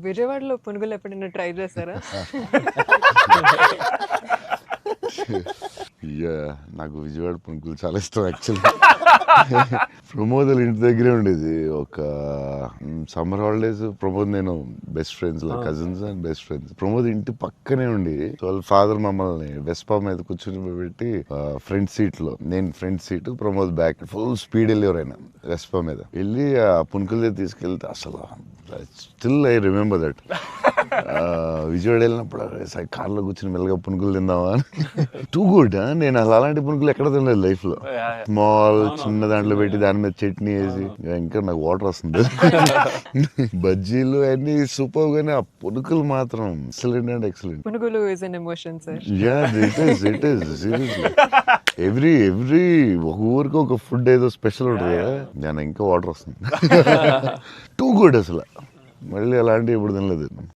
విజయవాడలో పునుగులు ఎప్పుడైనా ట్రై చేశారా? నాకు విజయవాడ పునుకులు చాలా ఇష్టం యాక్చువల్లీ. ప్రమోద్ ఇంటి దగ్గరే ఉండేది. ఒక సమ్మర్ హాలిడేస్ ప్రమోద్ నేను best friends, cousins and best friends. Pramod ఇంటి పక్కనే ఉండి వాళ్ళ ఫాదర్ మమ్మల్ని వెస్పా మీద కూర్చొని పెట్టి ఫ్రంట్ సీట్ లో, నేను front seat, Pramod back, full speed వెళ్ళేవారు ఆయన వెస్పా మీద వెళ్ళి ఆ పునుకుల దగ్గర తీసుకెళ్తే అసలు still I remember that. Vijayawada వెళ్ళినప్పుడు కార్లో కూర్చొని మెల్లగా పునుకులు తిందామా అని. Too good. నేను అసలు అలాంటి పునుకులు ఎక్కడ తినలేదు లైఫ్ లో. స్మాల్ చిన్న దాంట్లో పెట్టి దాని మీద చట్నీ వేసి ఇంకా నాకు వాటర్ వస్తుంది. బజ్జీలు అన్ని సూపర్ గానీ ఆ పునుకులు మాత్రం ఎక్సలెంట్ అండ్ ఎక్సలెంట్. పునుగులు is an emotion sir. It is seriously. Every ఒక ఊరికి ఒక ఫుడ్ ఏదో స్పెషల్ ఉంటుంది కదా, దాని ఇంకా వాటర్ వస్తుంది. టూ గుడ్ అసలు. మళ్ళీ అలాంటివి ఇప్పుడు తినలేదు.